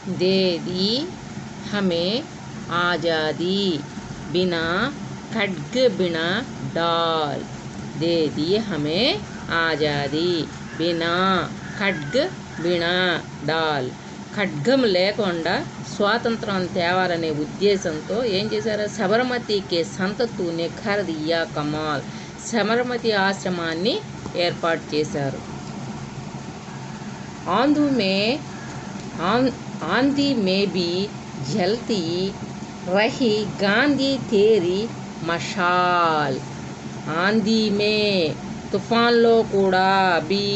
दे दी हमें आज़ादी, बिना खड्ग बिना डाल। दे दी हमें आज़ादी, बिना ఖడ్గ్ బినా డాల్. ఖడ్గం లేకుండా స్వాతంత్రం తేవాలనే ఉద్దేశంతో ఏం చేశారు? సబర్మతికి సంతతూనే ఖర్ దియా కమాల్, సబర్మతి ఆశ్రమాన్ని ఏర్పాటు చేశారు. ఆంధీ మే బి జల్తీ రహీ గాంధీ తేరీ మషాల్. ఆంధీ మే తుఫాన్లో కూడా బి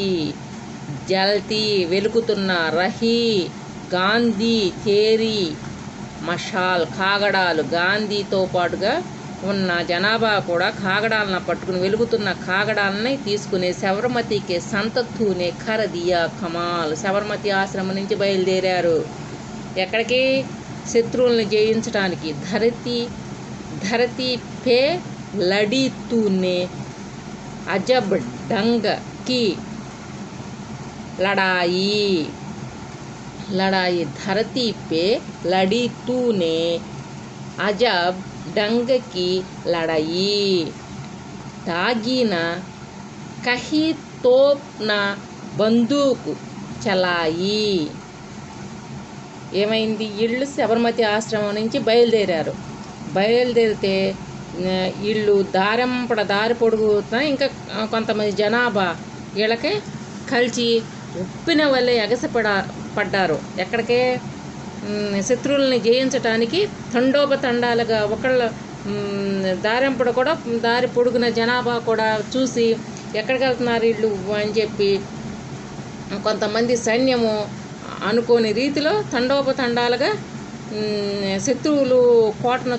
జల్తీ వెలుగుతున్న, రహీ గాంధీ తేరీ మషాల్ కాగడాలు, గాంధీతో పాటుగా ఉన్న జనాభా కూడా కాగడాలను పట్టుకుని వెలుగుతున్న కాగడాలని తీసుకుని సబర్మతికి సంతతూనే ఖర్ దియా కమాల్, సబర్మతి ఆశ్రమం నుంచి బయలుదేరారు. ఎక్కడికి? శత్రువుల్ని జయించడానికి. ధరతీ పే లడీ తూనే అజబ్ డంగ్ కి लड़ाई. धरती पे लड़ी तूने अजब डंग की लड़ाई. दागी न कहीं तोप न बंदूक चलाई. ఏమైంది? ఇళ్ళు సబర్మతి ఆశ్రమం నుంచి బయలుదేరారు. బయలుదేరితే ఇళ్ళు దారి పొడుగుతున్నా ఇంకా కొంతమంది జనాభా వీళ్ళకి కలిసి ఉప్పిన వల్లే పడ్డారు. ఎక్కడికే? శత్రువుల్ని జయించటానికి తండోపతండాలుగా ఒకళ్ళ దారింపడ కూడా దారి పొడుగున జనాభా కూడా చూసి ఎక్కడికి వెళ్తున్నారు వీళ్ళు అని చెప్పి కొంతమంది సైన్యము అనుకోని రీతిలో తండోపతండాలుగా శత్రువులు కోటను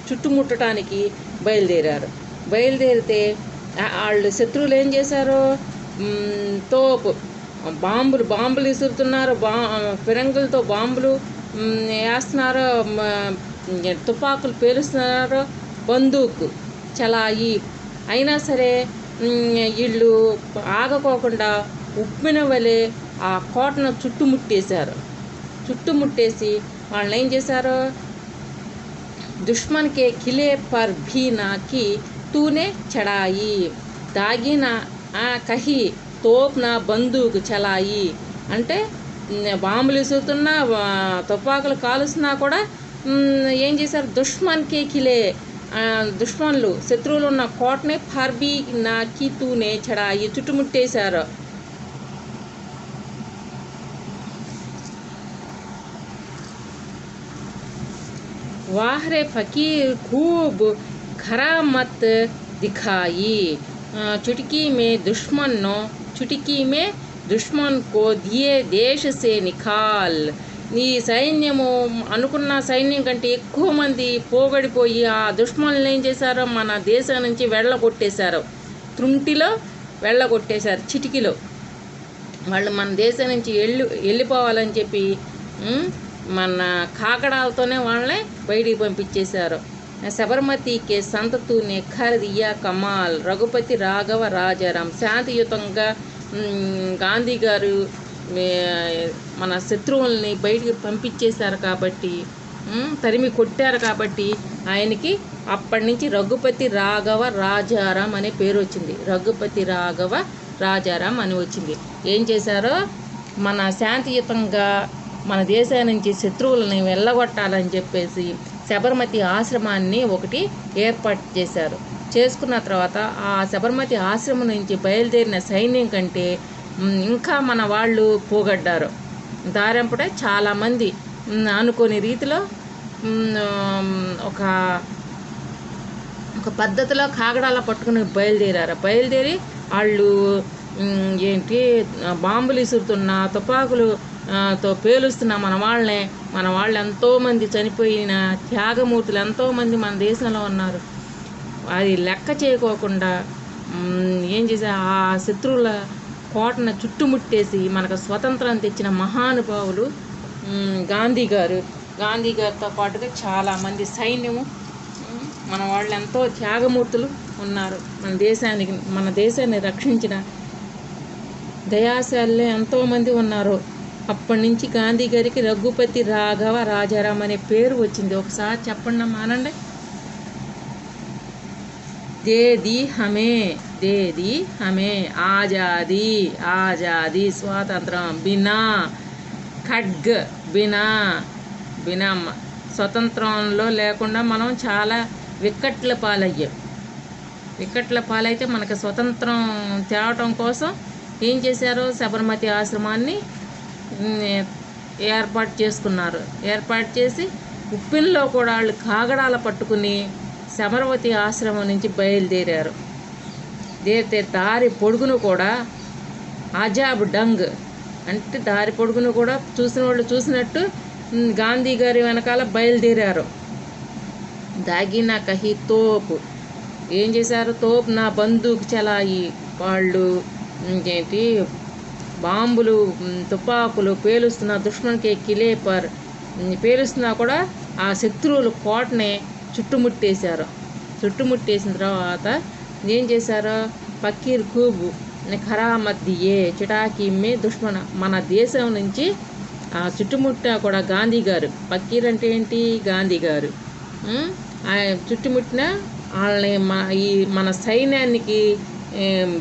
చుట్టుముట్టడానికి బయలుదేరారు. బయలుదేరితే వాళ్ళు శత్రువులు ఏం చేశారు? తోపు బాంబులు విసురుతున్నారు, ఫిరంగులతో బాంబులు వేస్తున్నారు, తుపాకులు పేలుస్తున్నారు, బందూకు చలాయి. అయినా సరే వీళ్ళు ఆగకోకుండా ఉప్పిన వలె ఆ కోటను చుట్టుముట్టేసి వాళ్ళని ఏం చేశారు? దుష్మన్ కే కిలే పర్ భీ నాకి తూనే చడాయి, దాగిన కహి తోప్ నా బందూకు చలాయి. అంటే బాంబులు విసురుతున్నా, తుపాకులు కాలుస్తున్నా కూడా ఏం చేశారు? దుష్మన్కే కిలే, దుష్మన్లు శత్రువులు ఉన్న కోటనే ఫర్బీ నా కీతూనే చడాయి చుట్టుముట్టేశారు. వాహ్రే ఫకీర్ ఖూబ్ ఖరామత్ దిఖాయి. चुटकी में दुश्मन को दिए देश से निकाल. ఈ సైన్యము అనుకున్న సైన్యం కంటే ఎక్కువ మంది పోగడిపోయి ఆ దుష్మన్లు ఏం చేశారో మన దేశం నుంచి వెళ్ళగొట్టేశారు. త్రుంటిలో వెళ్ళగొట్టేశారు, చిటికిలో. వాళ్ళు మన దేశం నుంచి వెళ్ళిపోవాలని చెప్పి మన కాకడాలతోనే వాళ్ళని బయటికి పంపించేశారు. సబర్మతి కే సంతతూనే ఖర్ దియా కమాల్. రఘుపతి రాఘవ రాజారాం. శాంతియుతంగా గాంధీ గారు మన శత్రువుల్ని బయటికి పంపించేశారు కాబట్టి, తరిమి కొట్టారు కాబట్టి ఆయనకి అప్పటి నుంచి రఘుపతి రాఘవ రాజారాం అనే పేరు వచ్చింది. రఘుపతి రాఘవ రాజారాం అని వచ్చింది. ఏం చేశారో? మన శాంతియుతంగా మన దేశం నుంచి శత్రువులని వెళ్ళగొట్టాలని చెప్పేసి సబర్మతి ఆశ్రమాన్ని ఒకటి ఏర్పాటు చేశారు. చేసుకున్న తర్వాత ఆ సబర్మతి ఆశ్రమం నుంచి బయలుదేరిన సైన్యం కంటే ఇంకా మన వాళ్ళు పోగొడ్డారు. దారంపట చాలామంది అనుకోని రీతిలో ఒక పద్ధతిలో కాగడాల పట్టుకుని బయలుదేరి వాళ్ళు బాంబులు విసురుతున్న, తుపాకులతో పేలుస్తున్న మన వాళ్ళు ఎంతోమంది చనిపోయిన త్యాగమూర్తులు ఎంతోమంది మన దేశంలో ఉన్నారు. అది లెక్క చేయకోకుండా ఏం చేశారు? ఆ శత్రువుల కోటను చుట్టుముట్టేసి మనకు స్వతంత్రం తెచ్చిన మహానుభావులు గాంధీ గారితో పాటుగా చాలామంది సైన్యము, మన వాళ్ళు ఎంతో త్యాగమూర్తులు ఉన్నారు. మన దేశాన్ని రక్షించిన దయాశాలులే ఎంతోమంది ఉన్నారు. అప్పటి నుంచి గాంధీ గారికి రఘుపతి రాఘవ రాజారాం అనే పేరు వచ్చింది. ఒకసారి చెప్పండి అమ్మా, అనండి. దేది హమే, దేది హమే ఆజాదీ, ఆజాదీ స్వాతంత్రం, బినా ఖడ్గ్, బినా బినా స్వతంత్రంలో లేకుండా మనం చాలా విక్కట్ల పాలయ్యాం. విక్కట్ల పాలైతే మనకు స్వతంత్రం తేవటం కోసం ఏం చేశారు, సబర్మతి ఆశ్రమాన్ని ఏర్పాటు చేసుకున్నారు. ఏర్పాటు చేసి ఉప్పిన్లో కూడా వాళ్ళు కాగడాల పట్టుకుని సబర్మతి ఆశ్రమం నుంచి బయలుదేరారు. దేరితే దారి పొడుగును కూడా ఆజాబ్ డంగ్ అంటే దారి పొడుగును కూడా చూసిన వాళ్ళు చూసినట్టు గాంధీ గారి వెనకాల బయలుదేరారు. దాగిన కహి తోపు ఏం చేశారు, తోపు నా బందూక్ చలాయి, వాళ్ళు ఇంకేంటి బాంబులు తుపాకులు పేలుస్తున్న దుష్మన్కి కిలే పర్ పేలుస్తున్నా కూడా ఆ శత్రువులు కోటనే చుట్టుముట్టేశారు. చుట్టుముట్టేసిన తర్వాత ఏం చేశారు, ఫకీర్ ఖూబ్ ఖరామత్ దియే చిటాకీ మే దుష్మన్, మన దేశం నుంచి ఆ చుట్టుముట్టా కూడా గాంధీ గారు, ఫకీర్ అంటే ఏంటి, గాంధీ గారు చుట్టుముట్టిన వాళ్ళని మన సైన్యానికి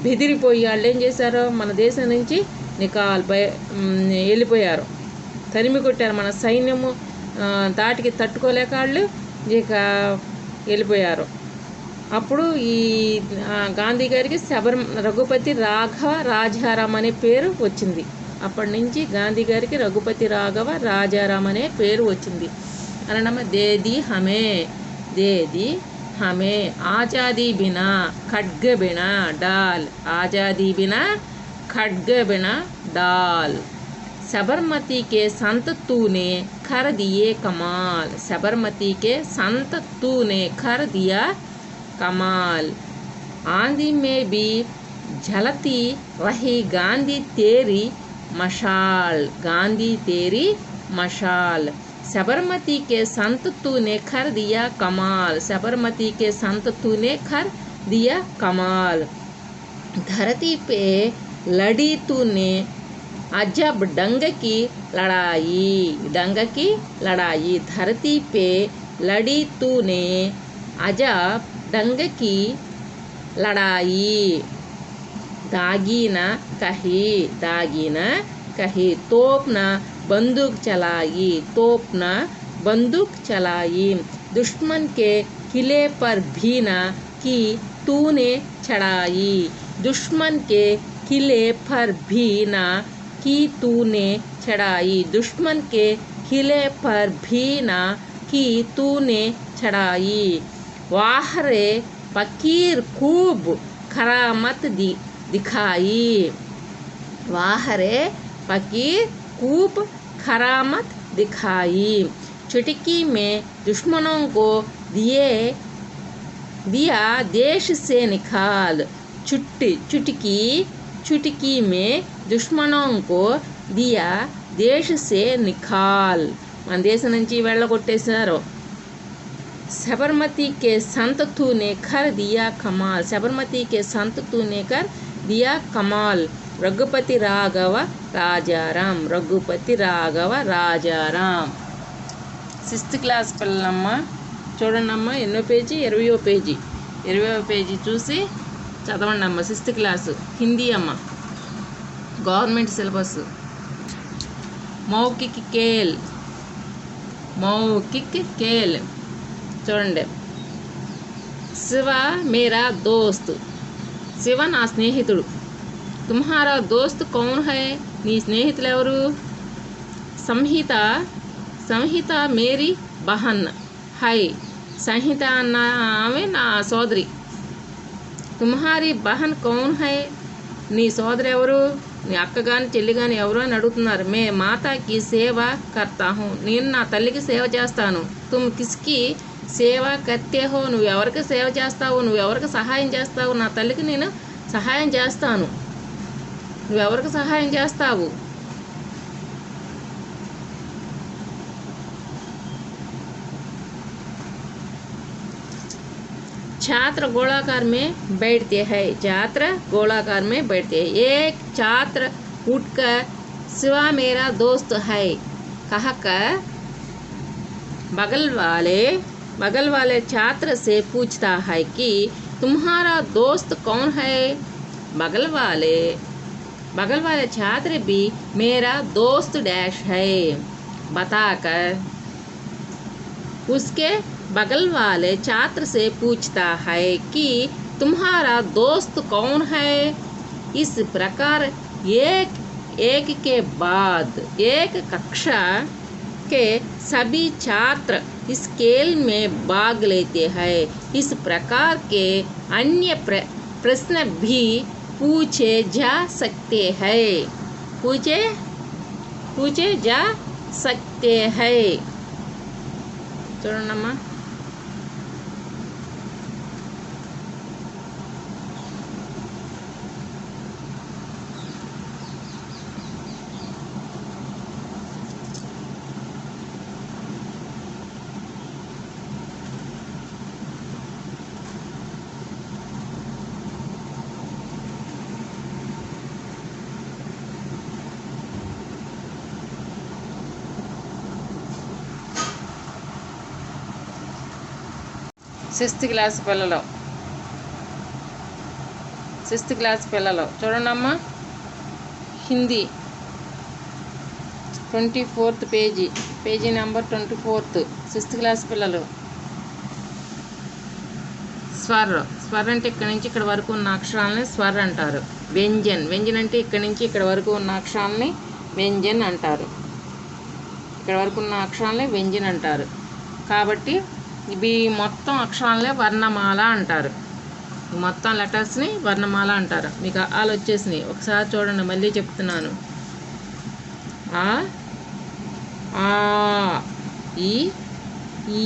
బెదిరిపోయి వాళ్ళు ఏం చేశారు, మన దేశం నుంచి వెళ్ళిపోయారు, తరిమి కొట్టారు. మన సైన్యము దాటికి తట్టుకోలేక వాళ్ళు ఇక వెళ్ళిపోయారు. అప్పుడు ఈ గాంధీ గారికి రఘుపతి రాఘవ రాజారాం అనే పేరు వచ్చింది. అప్పటి నుంచి గాంధీ గారికి రఘుపతి రాఘవ రాజారాం అనే పేరు వచ్చింది. అనడమ దేది హమే, దేది హమే ఆజాదీ బినా ఖడ్గ బినా డాల్, ఆజాదీ బినా खड्ग बिना डाल, सबरमती के संत तूने कर दिए कमाल, सबरमती के संत तूने कर दिया कमाल, आंधी में भी झलती रही गांधी तेरी मशाल, गांधी तेरी मशाल, सबरमती के संत तूने कर दिया कमाल, सबरमती के संत तूने कर दिया कमाल, धरती पे लड़ी तूने अजब डंग की लड़ाई, डंग की लड़ाई, धरती पे लड़ी तूने अजब डंग की लड़ाई, दागी न कही, दागी न कही, तोप न बंदूक चलाई, तोप न बंदूक चलाई, दुश्मन के किले पर भी न की तूने चढ़ाई, दुश्मन के किले पर भी ना की तूने चढ़ाई, दुश्मन के किले पर भी ना की तूने चढ़ाई, वाह रे फकीर खूब करामत दिखाई, वाह रे फकीर खूब करामत दिखाई, चुटकी में दुश्मनों को दिया देश से निकाल, चुटकी चुटकी में दुश्मनों को दिया देश से निकाल, మన దేశం నుంచి వెళ్ళగొట్టేశారు. सबरमती के संत तूने कर दिया कमाल, सबरमती के संत तूने कर दिया कमाल, रघुपति राघव राजाराम, रघुपति राघव राजाराम. 6th క్లాస్ పిల్లలమ్మ చూడండి అమ్మ, ఎన్నో పేజీ, 20వ పేజీ, 20వ పేజీ చూసి చదవండి అమ్మ. 6th క్లాసు హిందీ అమ్మ, గవర్నమెంట్ సిలబస్. మౌఖిక్ కేల్, మౌఖిక్ కేల్ చూడండి. శివ మేరా దోస్త్, శివ నా స్నేహితుడు. తుమ్హారా దోస్త్ కౌన్ హై, నీ స్నేహితులు ఎవరు. సంహిత, సంహిత మేరీ బహన్ హై, సంహిత అన్న ఆమె నా సోదరి. తుమ్హారీ బహన్ కౌన్ హై, నీ సోదరు ఎవరు, నీ అక్క కానీ చెల్లి కానీ ఎవరు అని అడుగుతున్నారు. మే మాతాకి సేవ కర్తా హూ, నేను నా తల్లికి సేవ చేస్తాను. తుమ్ కిస్కి సేవ కర్తే హో, నువ్వు ఎవరికి సేవ చేస్తావు, నువ్వు ఎవరికి సహాయం చేస్తావు. నా తల్లికి నేను సహాయం చేస్తాను. నువ్వెవరికి సహాయం చేస్తావు. छात्र गोलाकार में बैठते हैं, छात्र गोलाकार में बैठते हैं. एक छात्र उठकर शिवा मेरा दोस्त है कहकर बगल वाले छात्र से पूछता है कि तुम्हारा दोस्त कौन है। बगल वाले छात्र भी मेरा दोस्त डैश है बताकर उसके बगल वाले छात्र से पूछता है कि तुम्हारा दोस्त कौन है। इस प्रकार एक के बाद एक कक्षा के सभी छात्र इस खेल में भाग लेते हैं। इस प्रकार के अन्य प्रश्न भी पूछे जा सकते हैं చూడండమ్మా। సిక్స్త్ క్లాస్ పిల్లలు చూడండమ్మా। Hindi 24th page number 24 sixth class పిల్లలు। స్వర్ అంటే ఇక్కడి నుంచి ఇక్కడ వరకు ఉన్న అక్షరాలని స్వర్ అంటారు। వ్యంజన్ అంటే ఇక్కడి నుంచి ఇక్కడ వరకు ఉన్న అక్షరాలని వ్యంజన్ అంటారు। ఇక్కడ వరకు ఉన్న అక్షరాలని వ్యంజన్ అంటారు। కాబట్టి ఇవి మొత్తం అక్షరాలనే వర్ణమాల అంటారు। మొత్తం లెటర్స్ని వర్ణమాల అంటారు। మీకు ఆలు వచ్చేసినాయి, ఒకసారి చూడండి, మళ్ళీ చెప్తున్నాను। ఆ ఆ ఈ ఈ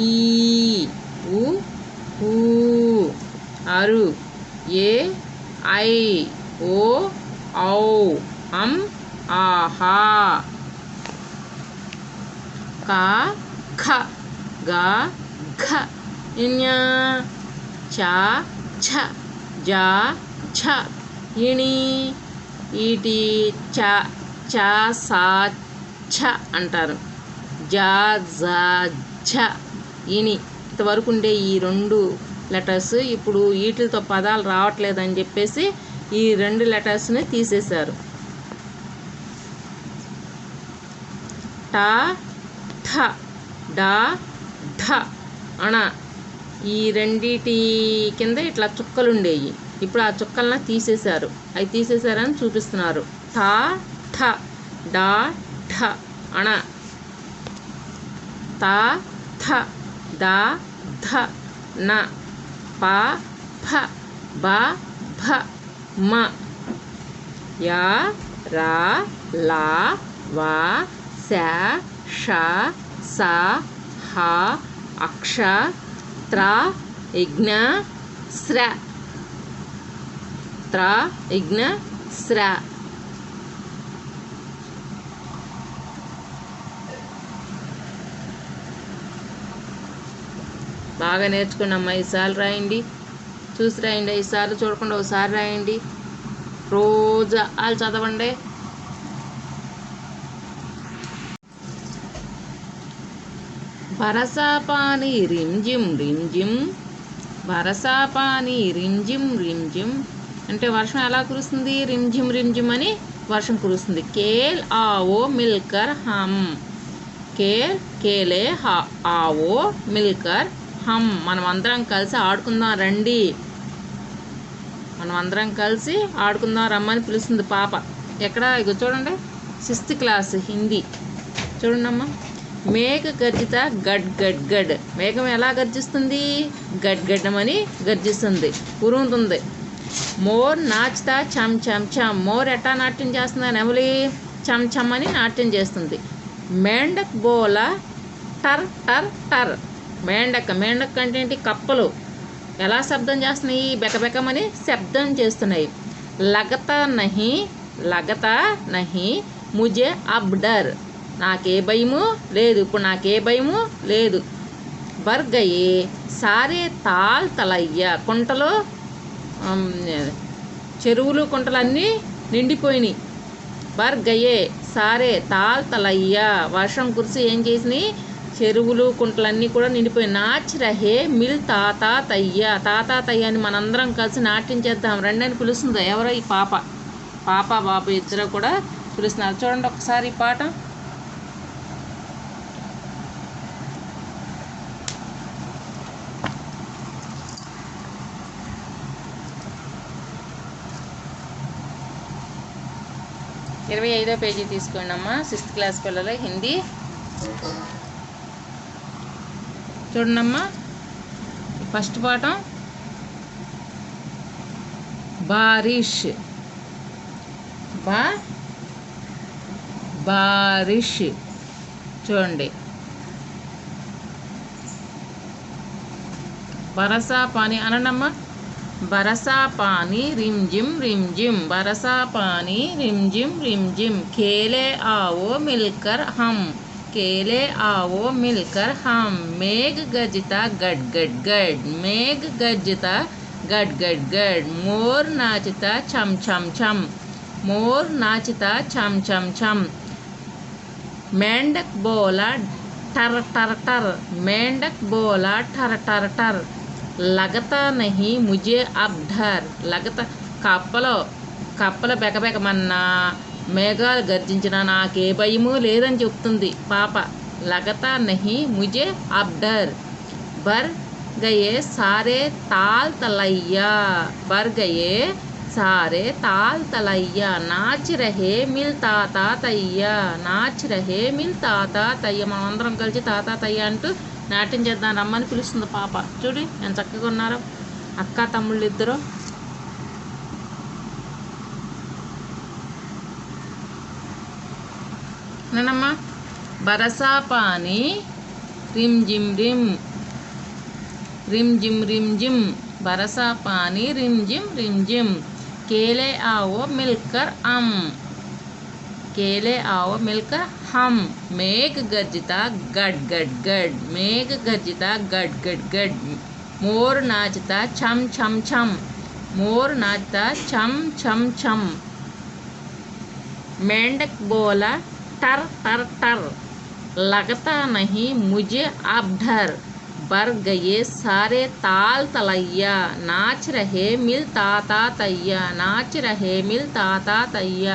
ఉ ఊ అరు ఏ ఐ ఓ ఔ అం ఆహా కా ఖ గా ఘ ఞ చ ఛ జ ఝ ఇణి ఈటి చ చ సా ఛ అంటారు। జ జ ఝ ఇణి ఇంతవరకు ఉండే ఈ రెండు లెటర్స్ ఇప్పుడు వీటితో పదాలు రావట్లేదని చెప్పేసి ఈ రెండు లెటర్స్ని తీసేశారు। ట ఠ డ ఢ అణ ఈ రెండిటి కింద ఇట్లా చుక్కలు ఉండేవి, ఇప్పుడు ఆ చుక్కలను తీసేశారు। అవి తీసేశారని చూపిస్తున్నారు। ఠ ఠ డ ఢ అణ త థ ద ధ న ప ఫ బ భ మ య ర ల వ శ ష స హ అక్ష త్ర ఇగ్న స్ర బాగా నేర్చుకున్నామ్మా। ఈసారి రాయండి, చూసి రాయండి, ఈసారి చూడకుండా ఒకసారి రాయండి, రోజు వాళ్ళు చదవండి। బరసా పాని రింజిం రింజిం, బరసా పాని రింజిం రింజిం అంటే వర్షం ఎలా కురుస్తుంది? రింజిం రింజిం అని వర్షం కురుస్తుంది। కేల్ ఆవో మిల్కర్ హమ్, కేలే ఆవో మిల్కర్ హమ్, మనం అందరం కలిసి ఆడుకుందాం రండి, మనం అందరం కలిసి ఆడుకుందాం రమ్మని పిలుస్తుంది పాప। ఎక్కడ? ఇగో చూడండి, 6th క్లాస్ హిందీ చూడండమ్మా। మేఘ గర్జిత గడ్ గడ్ గడ్, మేఘం ఎలా గర్జిస్తుంది? గడ్ గడ్డమని గర్జిస్తుంది, ఉరుముతుంది। మోర్ నాచుతా చమ్ చమ్ చమ్, మోర్ ఎట్టా నాట్యం చేస్తుంది? నెమలి చమ్ చమ్ అని నాట్యం చేస్తుంది। మేండక్ బోల టర్ టర్ టర్, మేండక్ అంటే ఏంటి? కప్పలు ఎలా శబ్దం చేస్తున్నాయి? బెకబెకమని శబ్దం చేస్తున్నాయి। లగతా నహి ముజే అబ్ డర్, నాకే భయము లేదు, ఇప్పుడు నాకే భయము లేదు। బర్గయే సారే తాల్ తలయ్య, కుంటలు చెరువులు కుంటలు అన్నీ నిండిపోయినాయి, బర్ గయే సారే తాల్ తలయ్యా, వర్షం కురిసి ఏం చేసినాయి, చెరువులు కుంటలన్నీ కూడా నిండిపోయి. నాచ్ రహే మిల్ తాతా తయ్య, తాతా తయ్య అని మనందరం కలిసి నాట్యం చేద్దాం రండి అని పిలుస్తుంది. ఎవరో ఈ పాప బాబు ఇద్దరు కూడా పిలుస్తున్నారు. చూడండి ఒకసారి ఈ పాట. ఇరవై 25వ పేజీ తీసుకోండి అమ్మా, 6th క్లాస్ పిల్లలు హిందీ. చూడండమ్మా ఫస్ట్ పాఠం బారిష్, బారిష్. చూడండి బరసా పానీ అనండమ్మా. बरसा पानी रिमझिम रिमझिम, बरसा पानी रिमझिम रिमझिम, खेले आओ मिलकर हम, खेले आओ मिलकर हम, मेघ गरजता गड गड गड, मेघ गरजता गड गड गड, मोर नाचता छम छम छम, मोर नाचता छम छम छम, मेंढक बोला टर टर टर, मेंढक बोला टर टर टर, लगता नहीं मुझे अब डर, लगता కప్పల బెకబెకమన్నా మేఘాలు గర్జించినా నాకే భయము లేదని చెప్తుంది పాప. लगता नहीं मुझे अब डर, बर गए सारे ताल तलैया, बर गए सारे ताल तलैया, नाच रहे मिल తాతా తయ్య, నాచ్ రహే మిల్ తాతా తయ్య. మనం అందరం కలిసి తాతా తయ్య అంటూ నాట్యం చేద్దాం రమ్మని పిలుస్తుంది పాప. చూడు ఎంత చక్కగా ఉన్నారో అక్క తమ్ముళ్ళు ఇద్దరు. నేనమ్మా బరసా పానీ रिम जिम रिम, रिम जिम रिम जिम, बरसा पानी रिम जिम, केले आओ मिलकर हम, केले आओ मिलकर हम, मेघ गरजता गड गड गड, मेघ गरजता गड गड गड, मोर नाचता छम छम छम, मोर नाचता छम छम छम, मेंढक बोला टर टर टर, लगता नहीं मुझे अब डर, बर गए सारे ताल तलैया, नाच रहे मिल తాతా తయ్య, नाच रहे मिल తాతా తయ్య.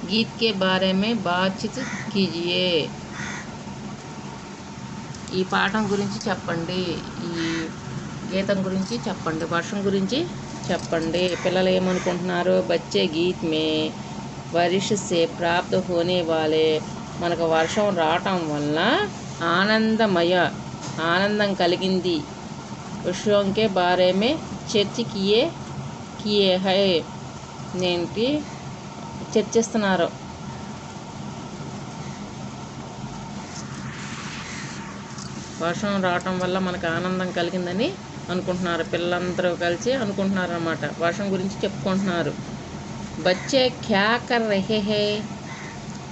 गीत के बारे में बातचीत कीजिए, ఈ పాఠం గురించి చెప్పండి, ఈ గీతం గురించి చెప్పండి, వర్షం గురించి చెప్పండి. పిల్లలు ఏమనుకుంటున్నారు, బచ్చే గీత్ మే बारिश से प्राप्त होने वाले, మనకు వర్షం రావటం వల్ల ఆనందం కలిగింది, విషయం కే బారే మే చర్చ కియే హై, నేంటి చర్చిస్తున్నారు. వర్షం రావటం వల్ల మనకు ఆనందం కలిగిందని అనుకుంటున్నారు, పిల్లలందరూ కలిసి అనుకుంటున్నారు అన్నమాట, వర్షం గురించి చెప్పుకుంటున్నారు. బచ్చే క్యా కర్ రహే హై,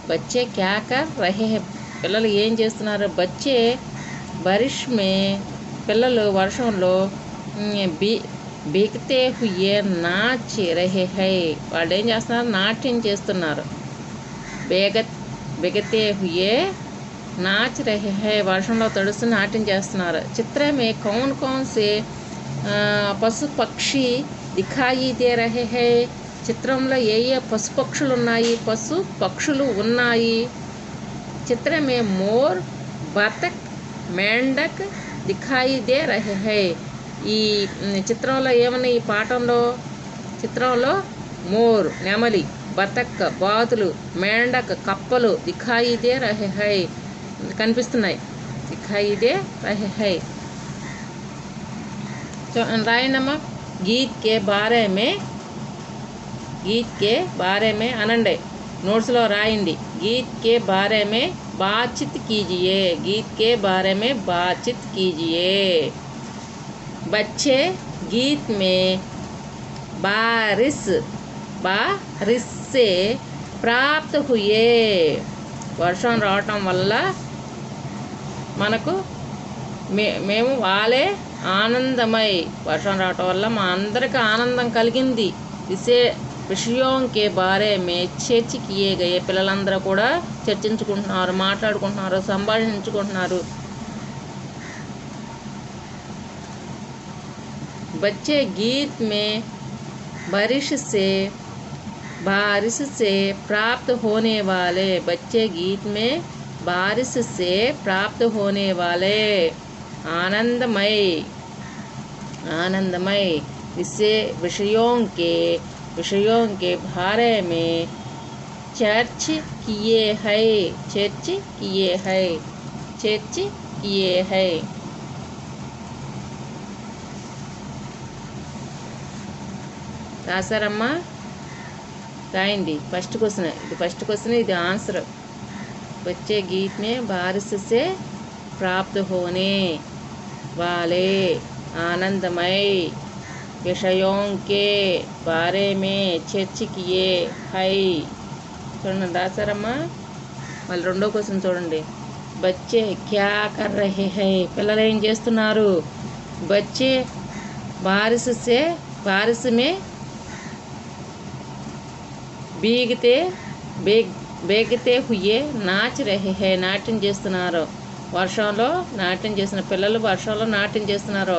బచ్చే క్యా కర్ రహే హై, పిల్లలు ఏం చేస్తున్నారు. బచ్చే బారిష్ మే, పిల్లలు వర్షంలో భీగతే హుయే నాచ్ రహే హై, వాళ్ళు ఏం చేస్తున్నారు, నాట్యం చేస్తున్నారు. భీగతే హుయే नाच रहे हैं, వర్షంలో తడుస్తూ నాట్యం చేస్తున్నారు. చిత్ర మే కౌన్ కౌన్ సే పశు పక్షి దిఖాయి దే రహే హై, చిత్రంలో ఏ పశు పక్షులు ఉన్నాయి. చిత్ర మే మోర్ బతక్ మేండక్ దిఖాయి దే రహే హై, ఈ చిత్రంలో ఏమన్నా, ఈ పాఠంలో చిత్రంలో మోర్ నెమలి, బతక్ బాతులు, మేండక్ కప్పలు, దిఖాయి దే రహే హై కనిపిస్తున్నాయి, దిఖాయి దే రహే హై. రాయండమ్మా. గీత్ కే బారే మే అనండి, నోట్స్లో రాయండి. గీత్ కే బారే మే బాచిత్ కీజియే, గీత్ కే బారే మే బాచిత్ కీజియే. బచ్చే గీత్ మే బారిస్ సే ప్రాప్త హుయే, వర్షం రావటం వల్ల మనకు మేము వాలే ఆనందమై, వర్షం రావటం వల్ల మా అందరికి ఆనందం కలిగింది. విషయం కే బారే మే చర్చ కియే గయే, పిల్లలందరూ కూడా చర్చించుకుంటున్నారు, మాట్లాడుకుంటున్నారు, సంభాషించుకుంటున్నారు. बच्चे गीत में बारिश से प्राप्त होने वाले, बच्चे गीत में बारिश से प्राप्त होने वाले आनंदमय इससे विषयों के बारे में चर्च किए हैं। రాసారమ్మా? రాయండి. ఫస్ట్ క్వశ్చన్ ఇది, ఫస్ట్ క్వశ్చన్ ఇది ఆన్సర్. వచ్చే గీత్ మే బారిश से प्राप्त होने वाले आनंदमय विषयों के बारे में चर्च किए हैं. చూడండి, రాసారమ్మా? మళ్ళీ రెండో క్వశ్చన్ చూడండి. బచ్చే క్యా కర్ రహే హై, పిల్లలు ఏం చేస్తున్నారు? బచ్చే బారిश में బేగతే హుయే నాచ్ రహే హై, నాట్యం చేస్తున్నారు. వర్షంలో నాట్యం చేసిన పిల్లలు వర్షంలో నాట్యం చేస్తున్నారు.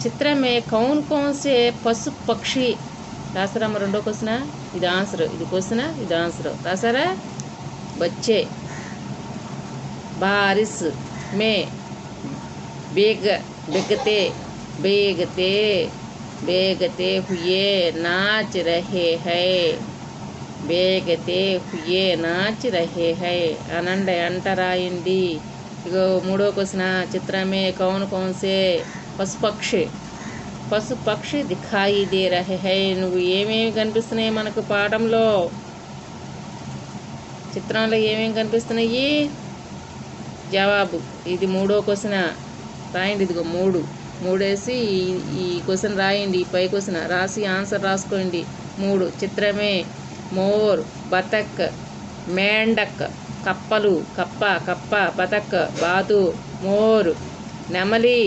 చిత్రమే కౌన్ కౌన్ సే పశు పక్షి, రాసారమ్మ? రెండో క్వశ్చన్ ఇది ఆన్సర్, ఇది క్వశ్చన్ ఇది ఆన్సర్. రాసారా? బచ్చే బారిश में बेगते हुए नाच रहे हैं, బేగతే హుయే నాచ్ రహే హై అనండి, అంట రాయండి. ఇగో మూడో క్వశ్చన్, చిత్రమే కౌన్ కౌన్ సే పశుపక్షి దిఖాయి దే రహే హై, నువ్వు ఏమేమి కనిపిస్తున్నాయి మనకు పాఠంలో? చిత్రంలో ఏమేమి కనిపిస్తున్నాయి? జవాబు ఇది మూడో క్వశ్చన్. రాయండి. ఇదిగో మూడేసి ఈ క్వశ్చన్ రాయండి. పై క్వశ్చన్ రాసి ఆన్సర్ రాసుకోండి. 3 చిత్రమే మోర్, బతక్, మేండక్, కప్పలు, కప్ప, బతక్, బాతు, మోర్, నెమలి,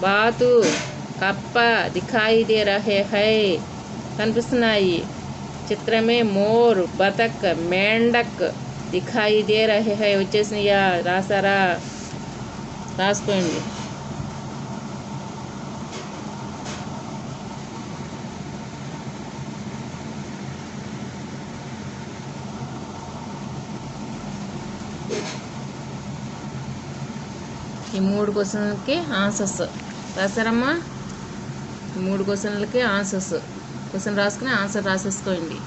బాతు, కప్ప దిఖాయి దే రహే హై, కనిపిస్తున్నాయి. చిత్రమే మోర్, బతక్, మేండక్ దిఖాయి దే రహే హై వచ్చేసినాయా? రాసారా? రాసుకోండి. ఈ 3 క్వశ్చన్లకి ఆన్సర్స్ రాసారమ్మా? ఈ 3 క్వశ్చన్లకి ఆన్సర్స్, క్వశ్చన్ రాసుకుని ఆన్సర్ రాసేసుకోండి.